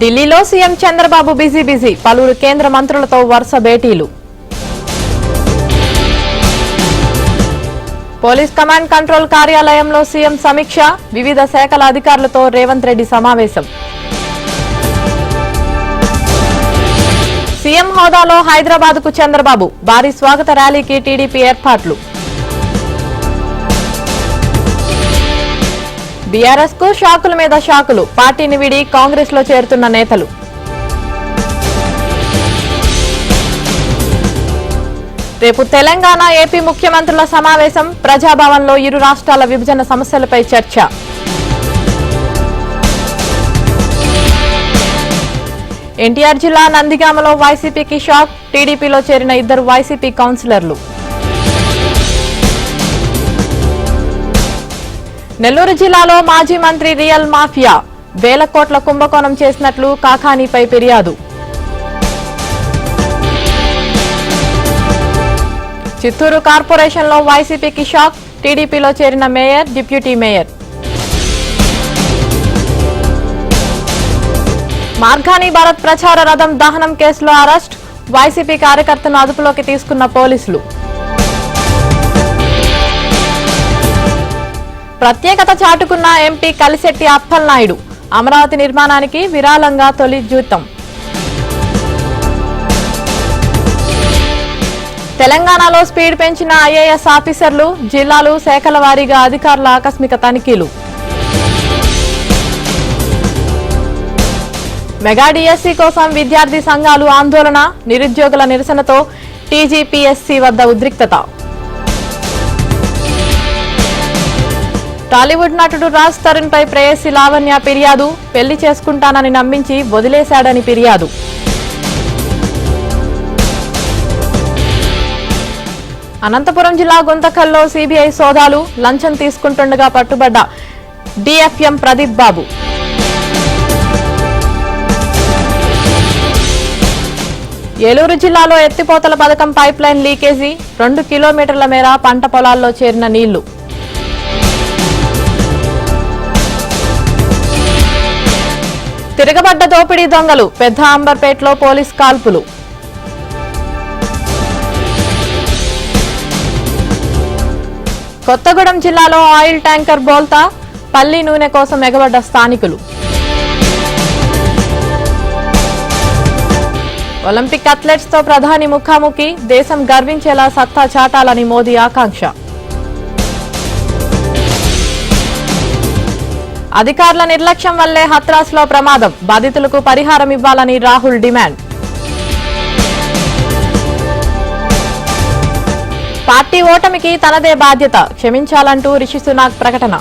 ఢిల్లీలో CM Chandrababu busy పలువురు కేంద్ర మంత్రులతో వరుస భేటీలు. పోలీస్ కమాండ్ కంట్రోల్ కార్యాలయంలో సీఎం సమీక్ష, వివిధ శాఖల అధికారులతో రేవంత్ రెడ్డి సమావేశం. సీఎం హోదాలో హైదరాబాద్కు చంద్రబాబు, భారీ స్వాగత ర్యాలీకి టీడీపీ ఏర్పాట్లు. బీఆర్ఎస్ కు షాకుల మీద షాకులు, పార్టీని వీడి కాంగ్రెస్ లో చేరుతున్న నేతలు. రేపు తెలంగాణ ఏపీ ముఖ్యమంత్రుల సమావేశం, ప్రజాభవన్లో ఇరు రాష్ట్రాల విభజన సమస్యలపై చర్చ. ఎన్టీఆర్ జిల్లా నందిగామలో వైసీపీకి షాక్, టీడీపీలో చేరిన ఇద్దరు వైసీపీ కౌన్సిలర్లు. నెల్లూరు జిల్లాలో మాజీ మంత్రి రియల్ మాఫియా, వేల కోట్ల కుంభకోణం చేసినట్లు కాకానీపై ఫిర్యాదు. చిత్తూరు కార్పొరేషన్లో వైసీపీకి షాక్, టీడీపీలో చేరిన mayor, deputy mayor. Margani Bharat ప్రచార రథం దహనం కేసులో అరెస్ట్, వైసీపీ కార్యకర్తను అదుపులోకి తీసుకున్న పోలీసులు. ప్రత్యేకత చాటుకున్న ఎంపీ కలిశెట్టి అప్పలనాయుడు, అమరావతి నిర్మాణానికి విరాళంగా తొలి జీతం. తెలంగాణలో స్పీడ్ పెంచిన ఐఏఎస్ ఆఫీసర్లు, జిల్లాలు శాఖల వారీగా అధికారుల ఆకస్మిక తనిఖీలు. మెగా డిఎస్సీ కోసం విద్యార్థి సంఘాలు ఆందోళన, నిరుద్యోగుల నిరసనతో టీజీపీఎస్సీ వద్ద ఉద్రిక్తత. టాలీవుడ్ నటుడు రాజ్ తరుణ్ పై ప్రేయసి లావణ్య ఫిర్యాదు, పెళ్లి చేసుకుంటానని నమ్మించి వదిలేశాడని ఫిర్యాదు. అనంతపురం జిల్లా గుంతకల్లో సీబీఐ సోదాలు, లంచం తీసుకుంటుండగా పట్టుబడ్డ డీఎఫ్ఎం ప్రదీప్ బాబు. ఏలూరు జిల్లాలో ఎత్తిపోతల పథకం పైప్లైన్ లీకేజీ, 2 కిలోమీటర్ల మేర పంట పొలాల్లో చేరిన నీళ్లు. తిరగబడ్డ దోపిడీ దొంగలు, పెద్ద అంబర్పేటలో పోలీస్ కాల్పులు. కొత్తగూడెం జిల్లాలో ఆయిల్ ట్యాంకర్ బోల్తా, పల్లి నూనె కోసం ఎగబడ్డ స్థానికులు. ఒలింపిక్ అథ్లెట్స్ తో ప్రధాని ముఖాముఖి, దేశం గర్వించేలా సత్తా చాటాలని మోదీ ఆకాంక్ష. అధికారుల నిర్లక్ష్యం వల్లే హత్రాస్లో ప్రమాదం, బాధితులకు పరిహారం ఇవ్వాలని రాహుల్ డిమాండ్. పార్టీ ఓటమికి తనదే బాధ్యత, క్షమించాలంటూ రిషి సునాక్ ప్రకటన.